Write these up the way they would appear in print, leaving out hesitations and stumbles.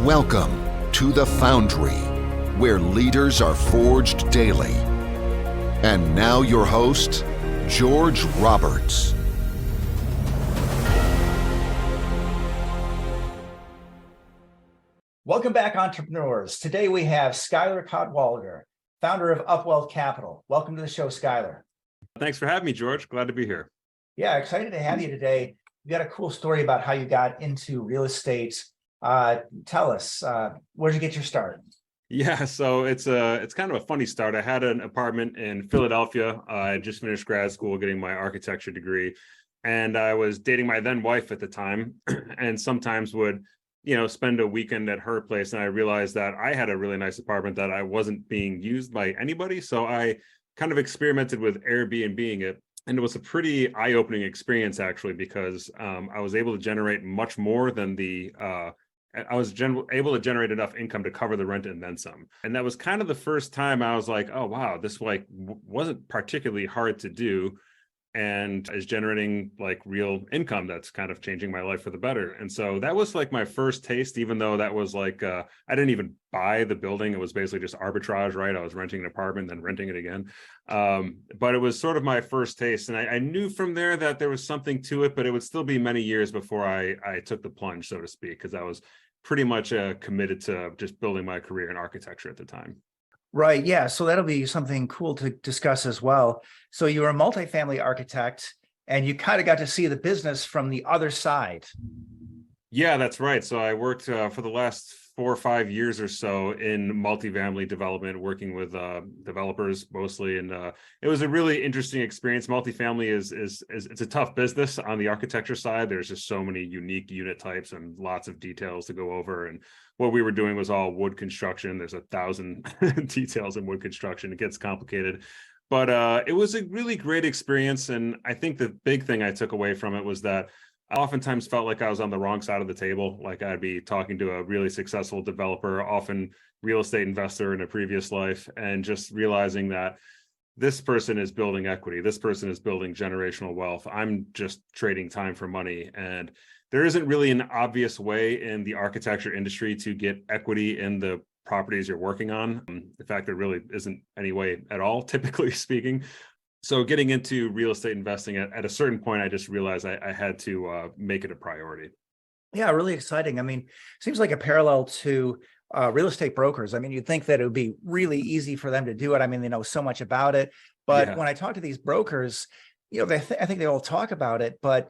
Welcome to The Foundry, where leaders are forged daily. And now your host, George Roberts. Welcome back, entrepreneurs. Today we have Schuyler Cadwalader, founder of UpWealth Capital. Welcome to the show, Schuyler. Thanks for having me, George. Glad to be here. Yeah, excited to have you today. You got a cool story about how you got into real estate. Tell us, where'd you get your start? Yeah, so it's kind of a funny start. I had an apartment in Philadelphia. I just finished grad school, getting my architecture degree, and I was dating my then wife at the time, and sometimes would, spend a weekend at her place. And I realized that I had a really nice apartment that I wasn't being used by anybody. So I kind of experimented with Airbnb-ing it. And it was a pretty eye-opening experience, actually, because I was able to generate much more than I was able to generate enough income to cover the rent and then some. And that was kind of the first time I was like, oh, wow, this wasn't particularly hard to do and is generating real income that's kind of changing my life for the better. And so that was my first taste, even though that was I didn't even buy the building. It was basically just arbitrage, right? I was renting an apartment, then renting it again. But it was sort of my first taste. And I knew from there that there was something to it, but it would still be many years before I took the plunge, so to speak, because I was pretty much committed to just building my career in architecture at the time. Right. Yeah. So that'll be something cool to discuss as well. So you were a multifamily architect and you kind of got to see the business from the other side. Yeah, that's right. So I worked for the last 4 or 5 years or so in multifamily development, working with developers mostly. And it was a really interesting experience. Multifamily is it's a tough business on the architecture side. There's just so many unique unit types and lots of details to go over. And what we were doing was all wood construction. There's 1,000 details in wood construction. It gets complicated. But it was a really great experience. And I think the big thing I took away from it was that I oftentimes felt like I was on the wrong side of the table. Like I'd be talking to a really successful developer, often real estate investor in a previous life, and just realizing that this person is building equity. This person is building generational wealth. I'm just trading time for money. And there isn't really an obvious way in the architecture industry to get equity in the properties you're working on. In fact, there really isn't any way at all, typically speaking. So getting into real estate investing at a certain point, I just realized I had to make it a priority. Yeah, really exciting. I mean, seems like a parallel to real estate brokers. I mean, you'd think that it would be really easy for them to do it. I mean, they know so much about it. But when I talk to these brokers, I think they all talk about it, but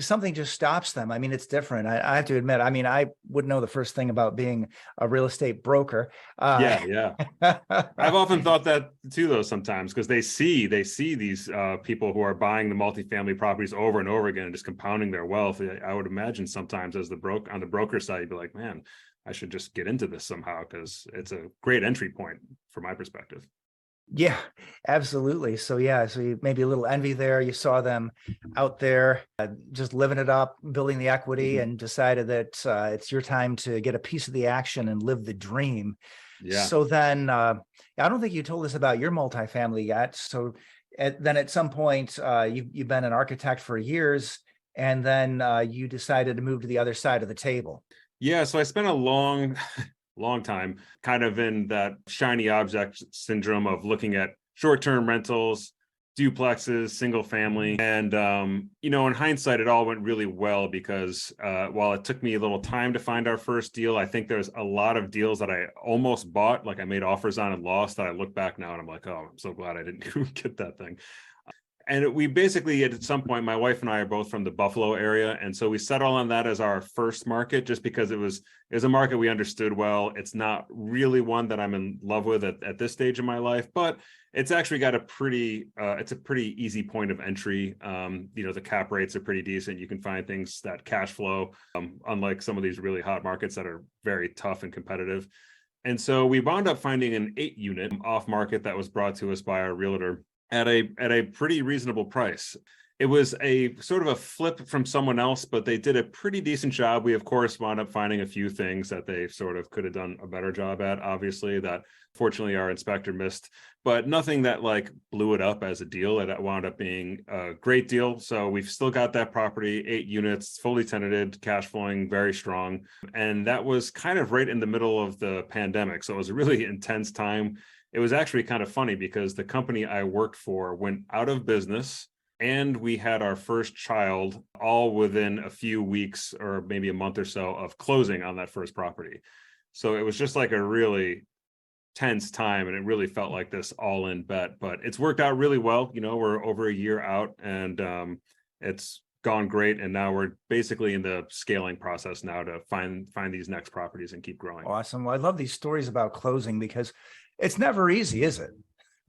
something just stops them. I mean, it's different. I have to admit, I mean, I wouldn't know the first thing about being a real estate broker. Yeah. I've often thought that too, though, sometimes, because they see these people who are buying the multifamily properties over and over again and just compounding their wealth. I would imagine sometimes on the broker side, you'd be like, man, I should just get into this somehow, because it's a great entry point from my perspective. Yeah, absolutely. So you maybe a little envy there. You saw them out there just living it up, building the equity, and decided that it's your time to get a piece of the action and live the dream. Yeah. So then I don't think you told us about your multifamily yet. So then at some point you've been an architect for years, and then you decided to move to the other side of the table. Yeah, so I spent a long time kind of in that shiny object syndrome of looking at short-term rentals, duplexes, single family. And, in hindsight, it all went really well because while it took me a little time to find our first deal, I think there's a lot of deals that I almost bought, I made offers on and lost, that I look back now and I'm like, oh, I'm so glad I didn't get that thing. And we basically, at some point, my wife and I are both from the Buffalo area. And so we settled on that as our first market, just because it was a market we understood well. It's not really one that I'm in love with at this stage of my life, but it's actually got it's a pretty easy point of entry. The cap rates are pretty decent. You can find things that cash flow, unlike some of these really hot markets that are very tough and competitive. And so we wound up finding an 8-unit off market that was brought to us by our realtor at a pretty reasonable price. It was a sort of a flip from someone else, but they did a pretty decent job. We, of course, wound up finding a few things that they sort of could have done a better job at, obviously, that fortunately our inspector missed, but nothing that like blew it up as a deal. It wound up being a great deal. So we've still got that property, 8 units, fully tenanted, cash flowing, very strong. And that was kind of right in the middle of the pandemic. So it was a really intense time. It was actually kind of funny because the company I worked for went out of business, and we had our first child all within a few weeks or maybe a month or so of closing on that first property. So it was just like a really tense time, and it really felt like this all-in bet, but it's worked out really well. You know, we're over a year out, and it's gone great. And now we're basically in the scaling process now to find these next properties and keep growing. Awesome. Well, I love these stories about closing because it's never easy, is it?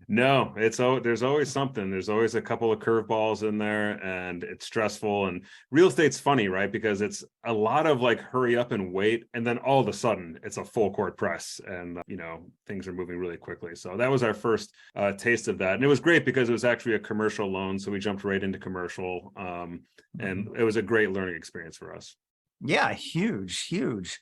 No, there's always something. There's always a couple of curveballs in there, and it's stressful. And real estate's funny, right? Because it's a lot of like hurry up and wait, and then all of a sudden it's a full court press, and you know, things are moving really quickly. So that was our first taste of that, and it was great because it was actually a commercial loan, so we jumped right into commercial, and it was a great learning experience for us. Yeah, huge.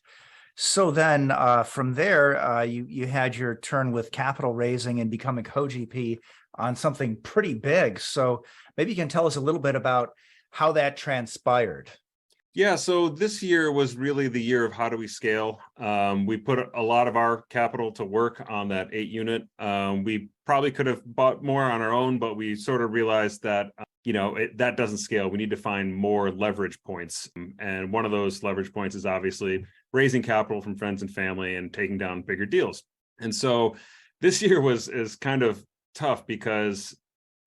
So then from there, you had your turn with capital raising and becoming 𝐂𝐡𝐴 on something pretty big. So maybe you can tell us a little bit about how that transpired. Yeah, so this year was really the year of how do we scale. We put a lot of our capital to work on that 8 unit. We probably could have bought more on our own, but we sort of realized that that doesn't scale. We need to find more leverage points. And one of those leverage points is obviously raising capital from friends and family and taking down bigger deals. And so this year is kind of tough because,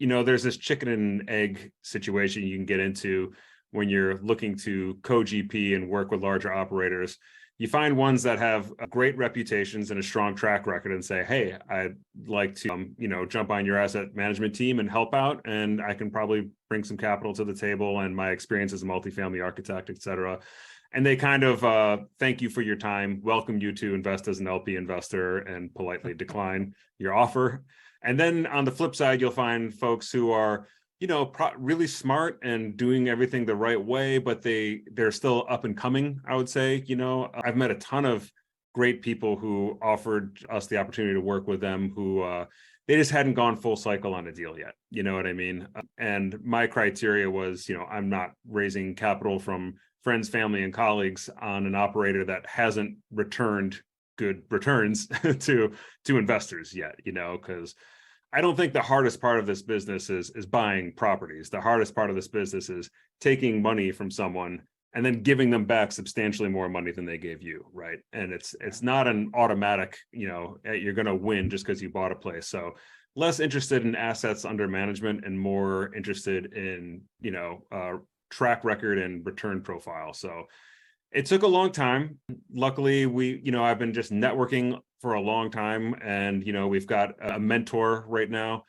there's this chicken and egg situation you can get into when you're looking to co-GP and work with larger operators. You find ones that have great reputations and a strong track record and say, hey, I'd like to, jump on your asset management team and help out. And I can probably bring some capital to the table and my experience as a multifamily architect, et cetera. And they kind of thank you for your time, welcome you to invest as an LP investor, and politely decline your offer. And then on the flip side, you'll find folks who are really smart and doing everything the right way, but they're still up and coming, I would say. I've met a ton of great people who offered us the opportunity to work with them who they just hadn't gone full cycle on a deal yet. You know what I mean? And my criteria was, I'm not raising capital from friends, family, and colleagues on an operator that hasn't returned good returns to investors yet, because I don't think the hardest part of this business is buying properties. The hardest part of this business is taking money from someone and then giving them back substantially more money than they gave you, right? And it's not an automatic, you're going to win just because you bought a place. So less interested in assets under management and more interested in, track record and return profile. So it took a long time. Luckily, I've been just networking for a long time, and we've got a mentor right now.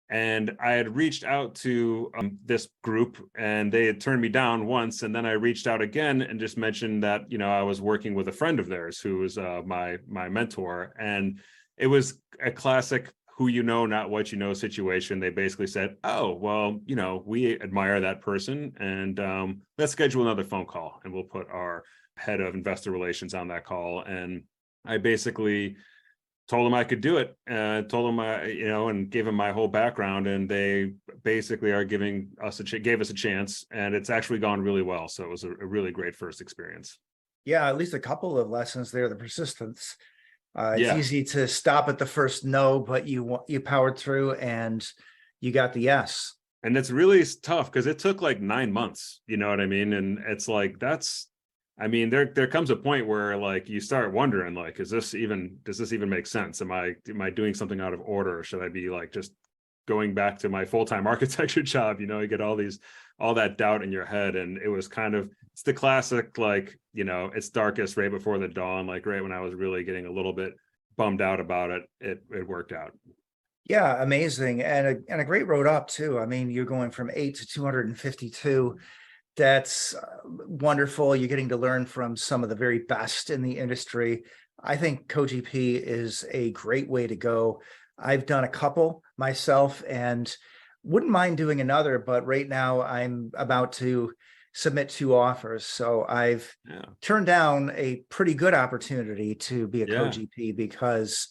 And I had reached out to this group, and they had turned me down once, and then I reached out again and just mentioned that I was working with a friend of theirs who was my mentor, and it was a classic who not what situation. They basically said, oh, well, we admire that person, and let's schedule another phone call, and we'll put our head of investor relations on that call. And I basically told them I could do it, told them, and gave them my whole background, and they basically are gave us a chance, and it's actually gone really well. So it was a really great first experience. Yeah, at least a couple of lessons there, the persistence. It's easy to stop at the first no, but you powered through and you got the yes. And it's really tough because it took like 9 months, you know what I mean? And it's like, there comes a point where like you start wondering, like, does this even make sense? Am I doing something out of order? Or should I be like just going back to my full-time architecture job? You get all that doubt in your head. And it was it's the classic, like, it's darkest right before the dawn, like right when I was really getting a little bit bummed out about it, it worked out. Yeah, amazing. And a great road up too. I mean, you're going from 8 to 252. That's wonderful. You're getting to learn from some of the very best in the industry. I think 𝐂𝐡𝐴 is a great way to go. I've done a couple myself, and wouldn't mind doing another, but right now I'm about to submit 2 offers. So I've turned down a pretty good opportunity to be a co-GP because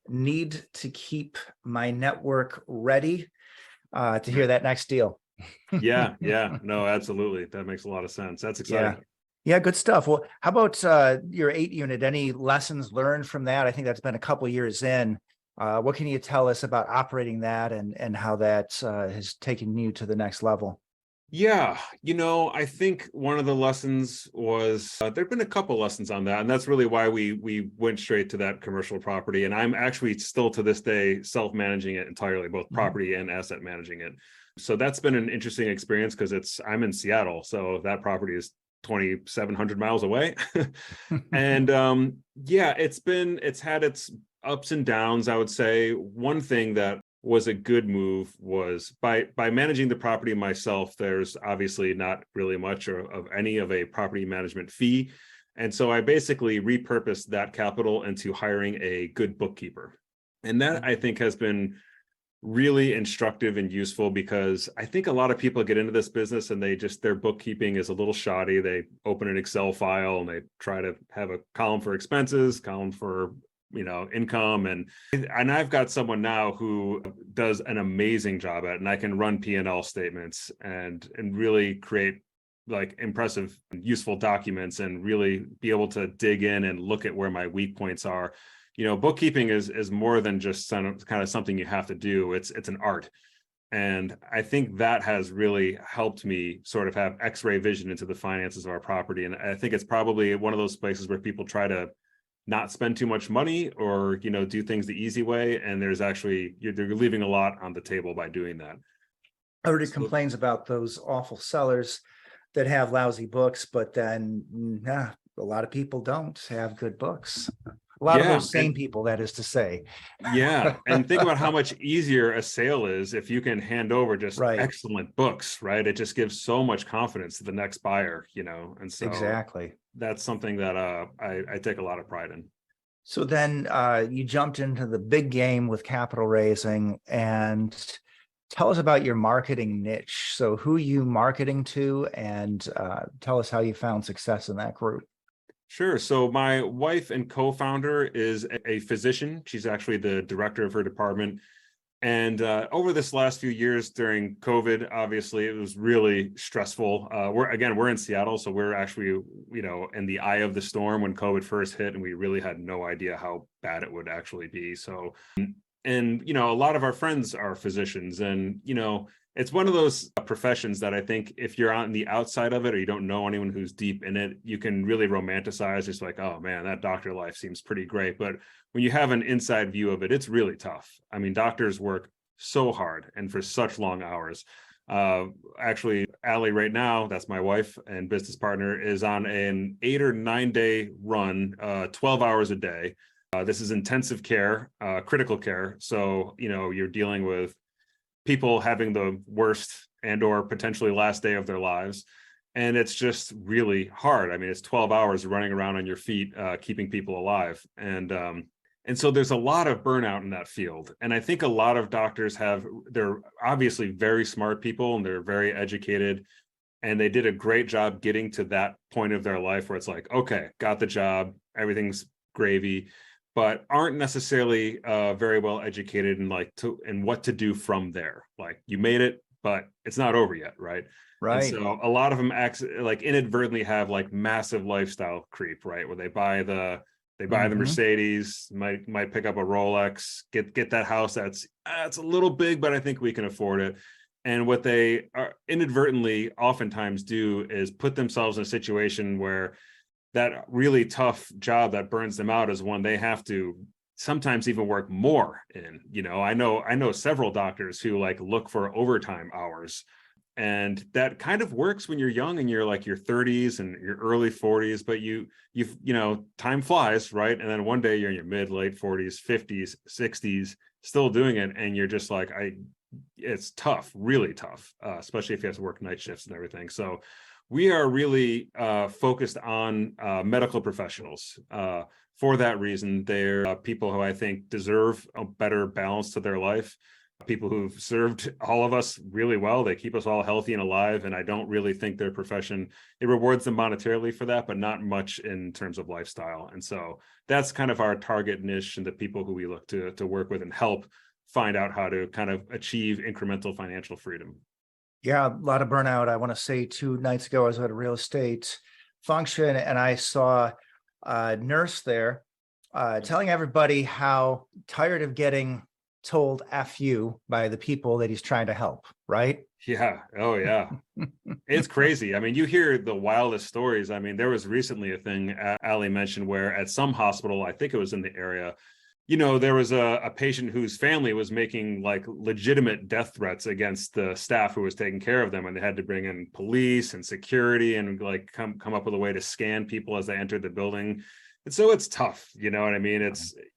need to keep my network ready to hear that next deal. Yeah. No, absolutely. That makes a lot of sense. That's exciting. Yeah, good stuff. Well, how about your 8 unit? Any lessons learned from that? I think that's been a couple years in. What can you tell us about operating that and how that has taken you to the next level? Yeah, I think one of the lessons was there've been a couple lessons on that, and that's really why we went straight to that commercial property. And I'm actually still to this day self-managing it entirely, both property and asset managing it. So that's been an interesting experience because I'm in Seattle, so that property is 2,700 miles away. And it's had its ups and downs. I would say one thing that was a good move was by managing the property myself, there's obviously not really much of any of a property management fee. And so I basically repurposed that capital into hiring a good bookkeeper. And that I think has been really instructive and useful, because I think a lot of people get into this business and their bookkeeping is a little shoddy. They open an Excel file and they try to have a column for expenses, column for income, and I've got someone now who does an amazing job at it, and I can run P&L statements and really create like impressive, useful documents and really be able to dig in and look at where my weak points are. Bookkeeping is more than just kind of something you have to do. It's an art. And I think that has really helped me sort of have X-ray vision into the finances of our property. And I think it's probably one of those places where people try to not spend too much money or, do things the easy way. And there's actually, they're leaving a lot on the table by doing that. Everybody complains about those awful sellers that have lousy books, but then a lot of people don't have good books. A lot of those same people, that is to say. Yeah. And think about how much easier a sale is if you can hand over just excellent books, right? It just gives so much confidence to the next buyer, and so exactly. That's something that I take a lot of pride in. So then you jumped into the big game with capital raising, and tell us about your marketing niche. So who you marketing to, and tell us how you found success in that group. Sure. So my wife and co-founder is a physician. She's actually the director of her department. And over this last few years during COVID, obviously, it was really stressful. We're in Seattle, so we're actually, in the eye of the storm when COVID first hit, and we really had no idea how bad it would actually be. So, and, a lot of our friends are physicians, and, it's one of those professions that I think if you're on the outside of it or you don't know anyone who's deep in it, you can really romanticize. It's like, oh man, that doctor life seems pretty great. But when you have an inside view of it, it's really tough. I mean, doctors work so hard and for such long hours. Actually, Allie right now, that's my wife and business partner, is on an 8 or 9 day run, 12 hours a day. This is intensive care, critical care. So, you're dealing with people having the worst and or potentially last day of their lives. And it's just really hard. I mean, it's 12 hours running around on your feet, keeping people alive. And so there's a lot of burnout in that field. And I think a lot of doctors they're obviously very smart people and they're very educated. And they did a great job getting to that point of their life where it's like, okay, got the job, everything's gravy, but aren't necessarily very well educated in what to do from there. Like, you made it, but it's not over yet, right? Right. And so a lot of them inadvertently have massive lifestyle creep, right? Where they buy the Mercedes, might pick up a Rolex, get that house that's it's a little big, but I think we can afford it. And what they are inadvertently oftentimes do is put themselves in a situation where that really tough job that burns them out is one they have to sometimes even work more in. I know several doctors who look for overtime hours, and that kind of works when you're young and you're your 30s and your early 40s, but you time flies, right? And then one day you're in your mid late 40s, 50s, 60s, still doing it, and you're just it's tough, really tough, especially if you have to work night shifts and everything. So we are really focused on medical professionals. For that reason, they're people who I think deserve a better balance to their life. people who've served all of us really well. They keep us all healthy and alive. And I don't really think their profession, it rewards them monetarily for that, but not much in terms of lifestyle. And so that's kind of our target niche and the people who we look to work with and help find out how to kind of achieve incremental financial freedom. Yeah, a lot of burnout. I want to say 2 nights ago, I was at a real estate function and I saw a nurse there telling everybody how tired of getting told F you by the people that he's trying to help, right? Yeah. Oh, yeah. It's crazy. I mean, you hear the wildest stories. I mean, there was recently a thing Ali mentioned where at some hospital, I think it was in the area, there was a patient whose family was making like legitimate death threats against the staff who was taking care of them. And they had to bring in police and security and like come up with a way to scan people as they entered the building. And so it's tough. You know what I mean?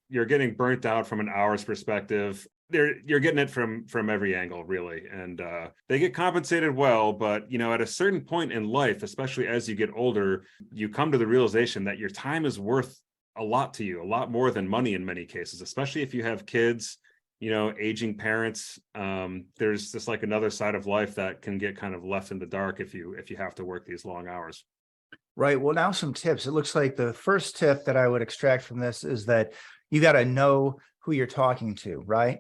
You're getting burnt out from an hour's perspective. You're getting it from every angle, really. And they get compensated well, but at a certain point in life, especially as you get older, you come to the realization that your time is worth a lot to you, a lot more than money in many cases, especially if you have kids, aging parents. There's just like another side of life that can get kind of left in the dark if you have to work these long hours. Right. Well, now some tips. It looks like the first tip that I would extract from this is that you got to know who you're talking to, right?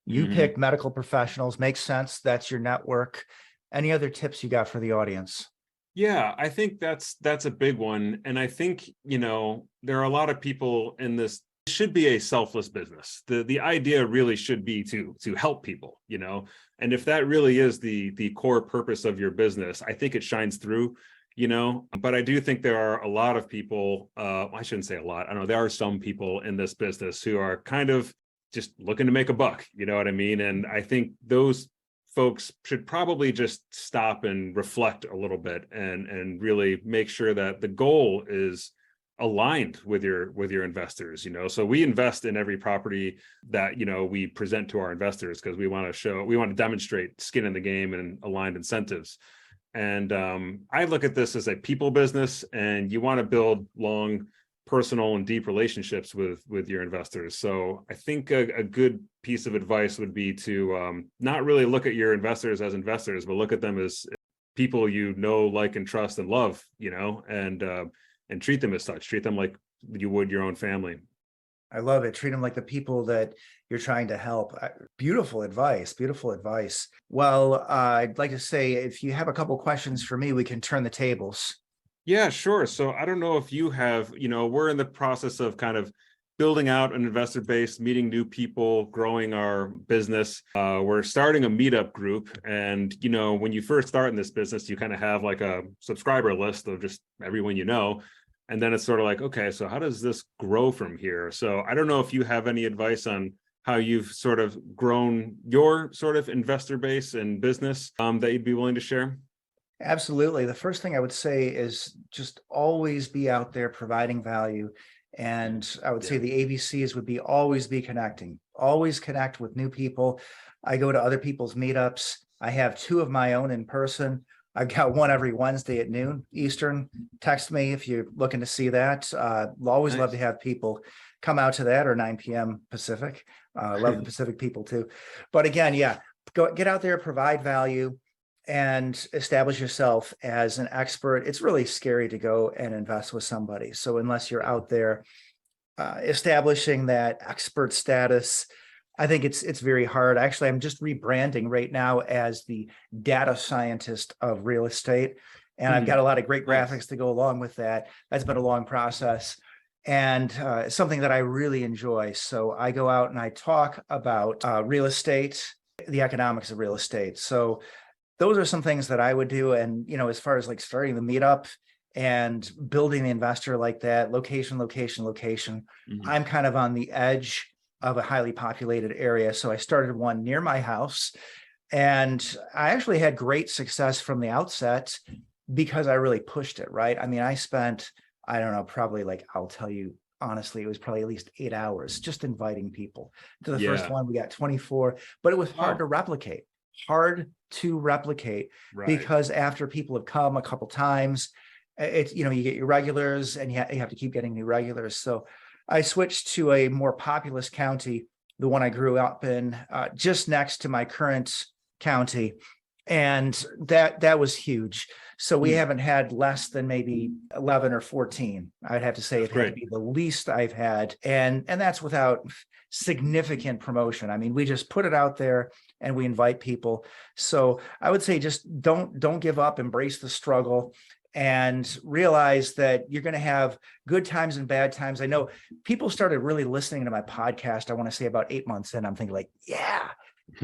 You pick medical professionals, makes sense. That's your network. Any other tips you got for the audience? Yeah, I think that's a big one. And I think, there are a lot of people in this. It should be a selfless business. The idea really should be to help people, and if that really is the core purpose of your business, I think it shines through. But I do think there are a lot of people, I shouldn't say a lot. I don't know. There are some people in this business who are kind of just looking to make a buck. You know what I mean? And I think those folks should probably just stop and reflect a little bit and really make sure that the goal is aligned with your investors. So we invest in every property that, we present to our investors because we want to demonstrate skin in the game and aligned incentives. And I look at this as a people business, and you want to build long, personal, and deep relationships with your investors. So I think a good piece of advice would be to not really look at your investors as investors, but look at them as people like, and trust, and love, and treat them as such. Treat them like you would your own family. I love it. Treat them like the people that you're trying to help. Beautiful advice. Beautiful advice. Well, I'd like to say, if you have a couple questions for me, we can turn the tables. Yeah, sure. So I don't know if you have, we're in the process of kind of building out an investor base, meeting new people, growing our business. We're starting a meetup group. And, when you first start in this business, you kind of have like a subscriber list of just everyone you know. And then it's sort of like, okay, so how does this grow from here? So I don't know if you have any advice on how you've sort of grown your sort of investor base and business that you'd be willing to share. Absolutely. The first thing I would say is just always be out there providing value. And I would say the ABCs would be always be connecting, always connect with new people. I go to other people's meetups. I have 2 of my own in person. I've got one every Wednesday at noon Eastern. Text me if you're looking to see that. Always love to have people come out to that, or 9 p.m. Pacific. Love the Pacific people too. But again, get out there, provide value, and establish yourself as an expert. It's really scary to go and invest with somebody. So unless you're out there establishing that expert status, I think it's very hard. Actually, I'm just rebranding right now as the data scientist of real estate. And I've got a lot of great graphics to go along with that. That's been a long process, and something that I really enjoy. So I go out and I talk about real estate, the economics of real estate. So those are some things that I would do. And, as far as like starting the meetup and building the investor like that, location, I'm kind of on the edge of a highly populated area. So I started one near my house, and I actually had great success from the outset because I really pushed it, right? I mean, I spent, I don't know, probably I'll tell you honestly, it was probably at least 8 hours just inviting people to the first one. We got 24, but it was hard to replicate. Right. Because after people have come a couple times, it's, you get your regulars, and you have to keep getting new regulars. So I switched to a more populous county the one I grew up in, just next to my current county. And that was huge. So we haven't had less than maybe 11 or 14. I'd have to say it had to be the least I've had. And that's without significant promotion. I mean, we just put it out there and we invite people. So I would say just don't give up, embrace the struggle, and realize that you're going to have good times and bad times. I know people started really listening to my podcast, I want to say about 8 months in. I'm thinking like, yeah,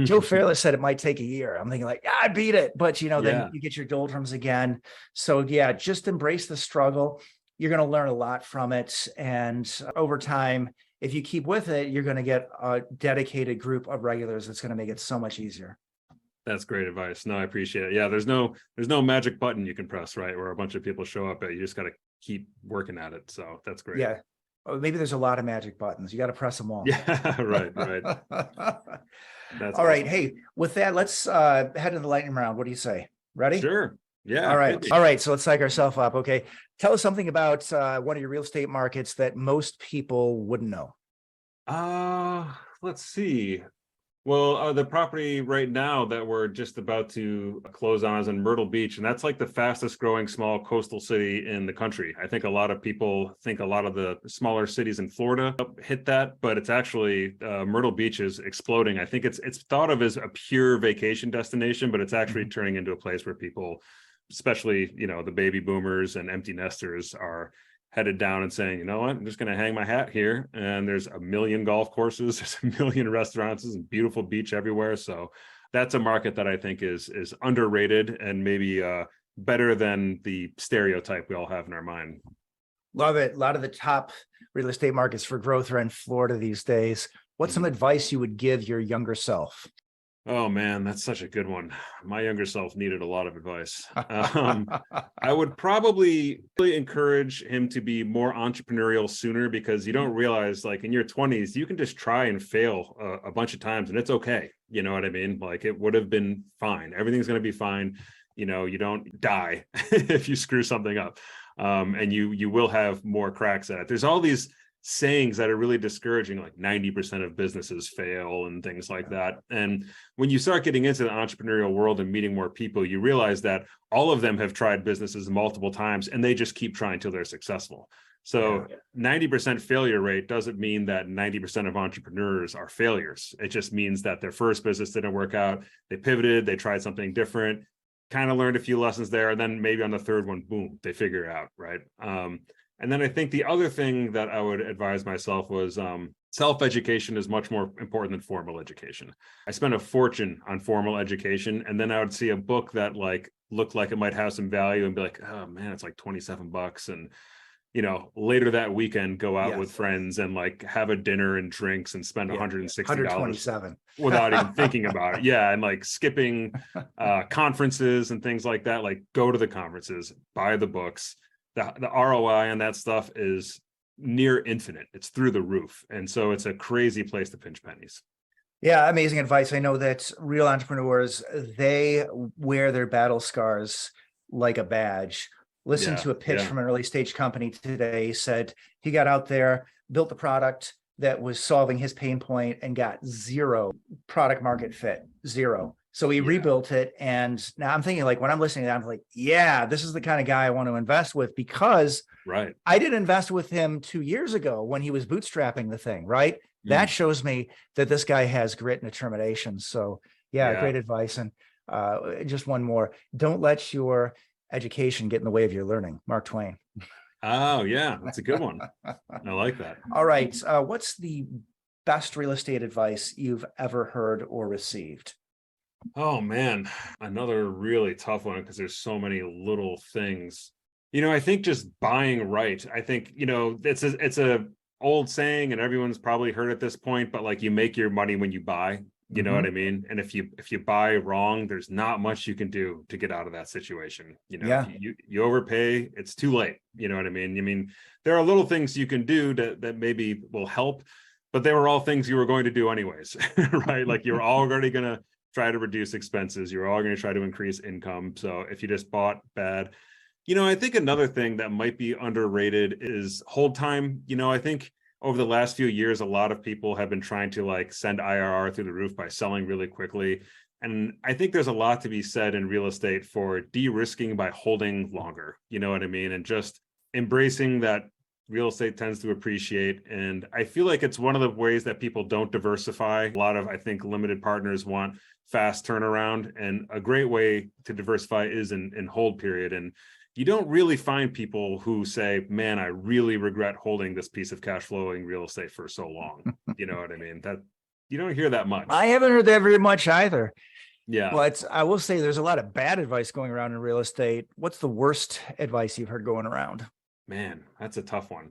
Joe Fairless said it might take a year. I'm thinking like, I beat it. But, then you get your doldrums again. So yeah, just embrace the struggle. You're going to learn a lot from it. And over time, if you keep with it, you're going to get a dedicated group of regulars that's going to make it so much easier. That's great advice. No, I appreciate it. Yeah, there's no magic button you can press, right, where a bunch of people show up. You just got to keep working at it. So that's great. Yeah. Or maybe there's a lot of magic buttons. You got to press them all. Yeah, right. That's all right. Hey, with that, let's head to the lightning round. What do you say? Ready? Sure. Yeah. All right. All right. So let's psych ourselves up. Okay. Tell us something about one of your real estate markets that most people wouldn't know. Let's see. Well, the property right now that we're just about to close on is in Myrtle Beach, and that's like the fastest growing small coastal city in the country. I think a lot of people think a lot of the smaller cities in Florida hit that, but it's actually Myrtle Beach is exploding. I think it's thought of as a pure vacation destination, but it's actually turning into a place where people, especially, the baby boomers and empty nesters, are headed down and saying, you know what, I'm just going to hang my hat here. And there's a million golf courses, there's a million restaurants, and beautiful beach everywhere. So that's a market that I think is underrated and maybe better than the stereotype we all have in our mind. Love it. A lot of the top real estate markets for growth are in Florida these days. What's some advice you would give your younger self? Oh man, that's such a good one. My younger self needed a lot of advice. I would probably encourage him to be more entrepreneurial sooner, because you don't realize, like, in your 20s, you can just try and fail a bunch of times and it's okay. You know what I mean? Like, it would have been fine. Everything's going to be fine. You don't die if you screw something up. And you will have more cracks at it. There's all these sayings that are really discouraging, like 90% of businesses fail and things like that. And when you start getting into the entrepreneurial world and meeting more people, you realize that all of them have tried businesses multiple times and they just keep trying till they're successful. So 90% failure rate doesn't mean that 90% of entrepreneurs are failures. It just means that their first business didn't work out. They pivoted, they tried something different, kind of learned a few lessons there. And then maybe on the third one, boom, they figure it out, right? And then I think the other thing that I would advise myself was self-education is much more important than formal education. I spent a fortune on formal education, and then I would see a book that looked like it might have some value and be like, oh man, it's like $27. And, later that weekend, go out with friends and have a dinner and drinks and spend $160 without even thinking about it. Yeah. And skipping conferences and things like that, go to the conferences, buy the books. The ROI on that stuff is near infinite. It's through the roof. And so it's a crazy place to pinch pennies. Yeah, amazing advice. I know that real entrepreneurs, they wear their battle scars like a badge. Listen to a pitch from an early stage company today. Said he got out there, built the product that was solving his pain point and got zero product market fit, zero. So he rebuilt it. And now I'm thinking, when I'm listening to that, I'm like, yeah, this is the kind of guy I want to invest with, because I did invest with him 2 years ago when he was bootstrapping the thing, right? That shows me that this guy has grit and determination. So great advice. And just one more, don't let your education get in the way of your learning. Mark Twain. Oh yeah, that's a good one. I like that. All right. What's the best real estate advice you've ever heard or received? Oh man, another really tough one, because there's so many little things. I think just buying right. I think, it's a old saying and everyone's probably heard at this point, but you make your money when you buy, you know what I mean? And if you buy wrong, there's not much you can do to get out of that situation. If you overpay, it's too late. You know what I mean? I mean, there are little things you can do that maybe will help, but they were all things you were going to do anyways, right? You're already going to try to reduce expenses. You're all going to try to increase income. So if you just bought bad, I think another thing that might be underrated is hold time. I think over the last few years, a lot of people have been trying to like send IRR through the roof by selling really quickly. And I think there's a lot to be said in real estate for de-risking by holding longer. You know what I mean? And just embracing that real estate tends to appreciate. And I feel like it's one of the ways that people don't diversify. A lot of, I think, limited partners want fast turnaround. And a great way to diversify is in hold period. And you don't really find people who say, man, I really regret holding this piece of cash flowing real estate for so long. You know what I mean? That you don't hear that much. I haven't heard that very much either. Yeah. But I will say there's a lot of bad advice going around in real estate. What's the worst advice you've heard going around? Man, that's a tough one.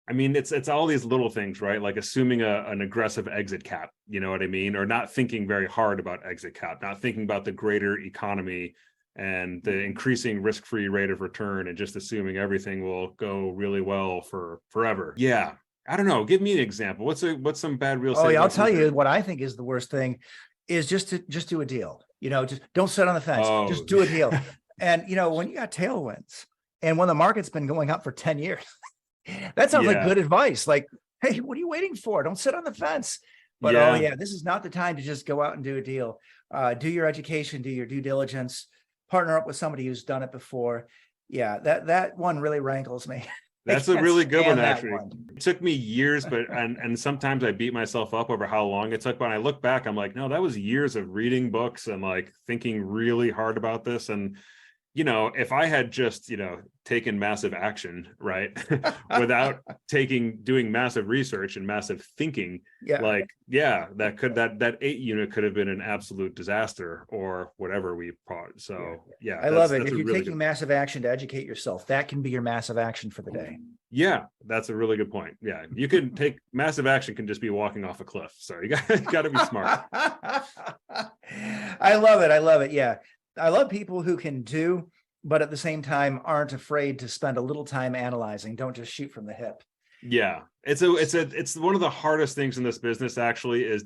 I mean, it's all these little things, right? Like assuming an aggressive exit cap, you know what I mean? Or not thinking very hard about exit cap, not thinking about the greater economy and the increasing risk-free rate of return, and just assuming everything will go really well for forever. Yeah. I don't know. Give me an example. What's some bad real estate? Oh, yeah, I'll tell you what I think is the worst thing is just do a deal. You know, just don't sit on the fence. Oh. Just do a deal. And, you know, when you got tailwinds and when the market's been going up for 10 years, that sounds like good advice. Like, hey, what are you waiting for? Don't sit on the fence. But oh yeah, this is not the time to just go out and do a deal. Do your education, do your due diligence, partner up with somebody who's done it before. Yeah, that one really rankles me. That's a really good one, actually. It took me years, but and sometimes I beat myself up over how long it took. But when I look back, I'm like, no, that was years of reading books and like thinking really hard about this. And you know, if I had just, you know, taken massive action, right, without doing massive research and massive thinking, that 8 unit could have been an absolute disaster or whatever we bought. So I love it. If you're taking massive action to educate yourself, that can be your massive action for the day. Yeah, that's a really good point. Yeah, you can take massive action can just be walking off a cliff. So you got to be smart. I love it. I love it. Yeah. I love people who can do, but at the same time aren't afraid to spend a little time analyzing. Don't just shoot from the hip. Yeah, it's one of the hardest things in this business actually is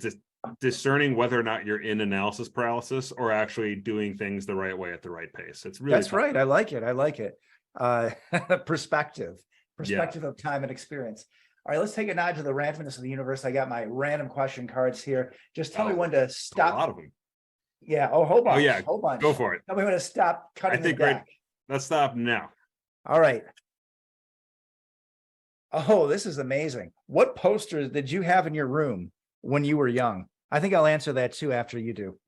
discerning whether or not you're in analysis paralysis or actually doing things the right way at the right pace. It's really that's right. I like it. I like it. Perspective of time and experience. All right, let's take a nod to the randomness of the universe. I got my random question cards here. Just tell me when to stop. A lot of them. Yeah. Oh, hold on. Oh, yeah. Hold on. Go for it. Tell me when to stop cutting. I think right. Let's stop now. All right. Oh, this is amazing. What posters did you have in your room when you were young? I think I'll answer that too after you do.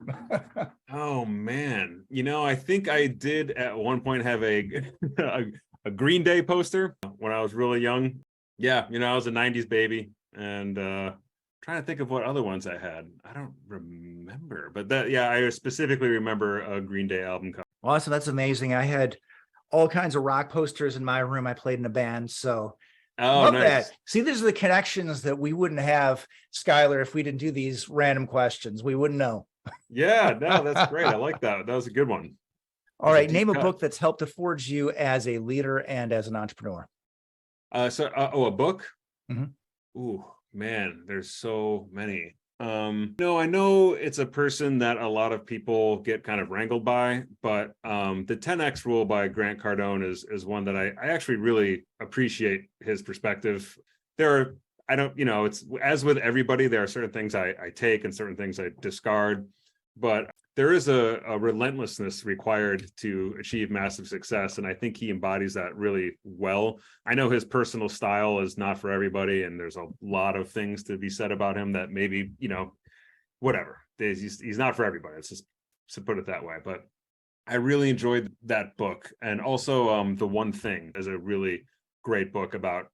Oh man, you know, I think I did at one point have a Green Day poster when I was really young. Yeah, you know, I was a '90s baby, and trying to think of what other ones I had. I don't remember, but I specifically remember a Green Day album cover. Awesome, that's amazing. I had all kinds of rock posters in my room. I played in a band, so love nice. That. See, these are the connections that we wouldn't have, Schuyler, if we didn't do these random questions. We wouldn't know. Yeah, no, that's great. I like that. That was a good one. All right, name a book that's helped to forge you as a leader and as an entrepreneur. A book? Mm-hmm. Ooh, man, there's so many. No, I know it's a person that a lot of people get kind of wrangled by, but the 10X rule by Grant Cardone is one that I actually really appreciate his perspective. It's as with everybody, there are certain things I take and certain things I discard, but there is a relentlessness required to achieve massive success. And I think he embodies that really well. I know his personal style is not for everybody, and there's a lot of things to be said about him that maybe, whatever. He's not for everybody. It's just to put it that way. But I really enjoyed that book. And also The One Thing is a really great book about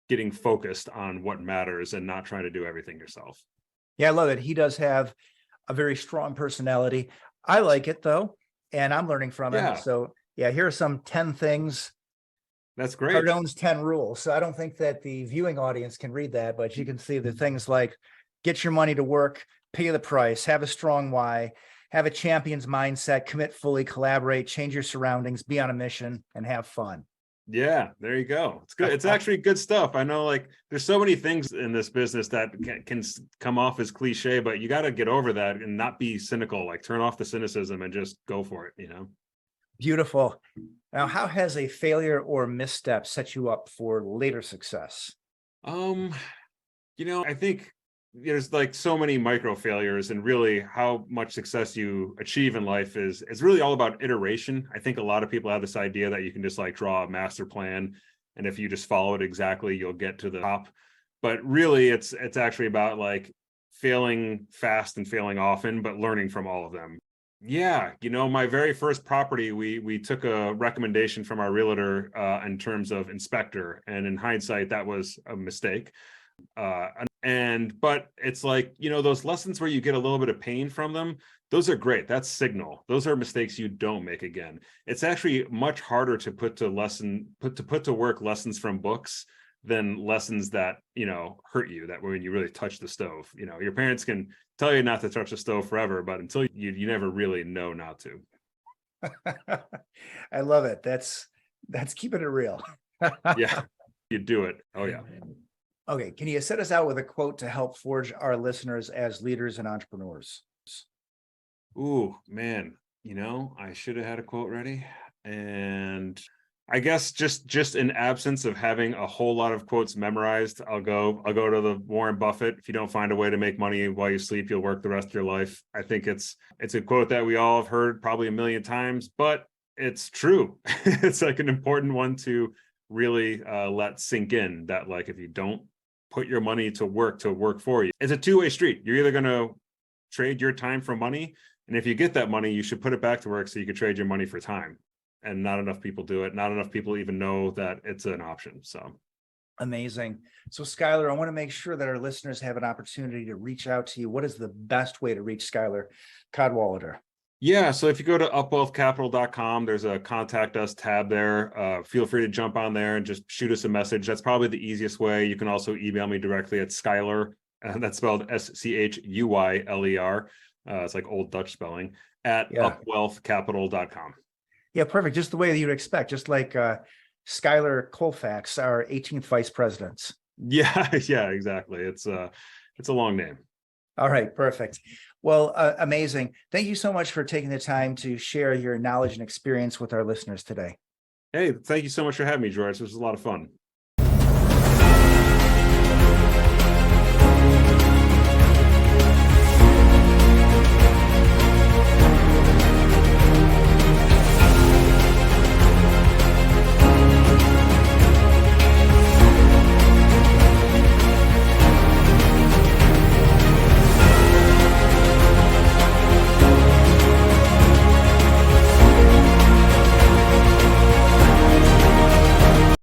getting focused on what matters and not trying to do everything yourself. Yeah, I love it. He does have a very strong personality. I like it though, and I'm learning from him. So yeah, here are some 10 things. That's great. Cardone's 10 rules. So I don't think that the viewing audience can read that, but you can see the things like get your money to work, pay the price, have a strong why, have a champion's mindset, commit fully, collaborate, change your surroundings, be on a mission, and have fun. Yeah, there you go. It's good. It's actually good stuff. I know, like, there's so many things in this business that can come off as cliche, but you got to get over that and not be cynical. Like, turn off the cynicism and just go for it, Beautiful. Now, how has a failure or misstep set you up for later success? I think there's like so many micro failures, and really how much success you achieve in life is really all about iteration. I think a lot of people have this idea that you can just like draw a master plan, and if you just follow it exactly, you'll get to the top. But really it's actually about like failing fast and failing often, but learning from all of them. Yeah, my very first property, we took a recommendation from our realtor in terms of inspector, and in hindsight, that was a mistake. But it's like, those lessons where you get a little bit of pain from them, those are great. That's signal. Those are mistakes you don't make again. It's actually much harder to put to work lessons from books than lessons that hurt you, that when you really touch the stove. Your parents can tell you not to touch the stove forever, but until you never really know not to. I love it. That's keeping it real. Yeah, you do it. Oh yeah. Okay, can you set us out with a quote to help forge our listeners as leaders and entrepreneurs? Ooh, man, I should have had a quote ready. And I guess just in absence of having a whole lot of quotes memorized, I'll go to the Warren Buffett. If you don't find a way to make money while you sleep, you'll work the rest of your life. I think it's a quote that we all have heard probably a million times, but it's true. It's like an important one to really let sink in, that like if you don't put your money to work for you, it's a two-way street. You're either going to trade your time for money, and if you get that money, you should put it back to work so you can trade your money for time. And not enough people do it. Not enough people even know that it's an option. So amazing. So Schuyler, I want to make sure that our listeners have an opportunity to reach out to you. What is the best way to reach Schuyler Cadwalader? Yeah, so if you go to upwealthcapital.com, there's a contact us tab there. Feel free to jump on there and just shoot us a message. That's probably the easiest way. You can also email me directly at Schuyler, that's spelled �SCHUYLER. It's like old Dutch spelling, at upwealthcapital.com. Yeah, perfect. Just the way that you'd expect, just like Schuyler Colfax, our 18th vice president. Yeah, exactly. It's a long name. All right, perfect. Well, amazing. Thank you so much for taking the time to share your knowledge and experience with our listeners today. Hey, thank you so much for having me, George. This was a lot of fun.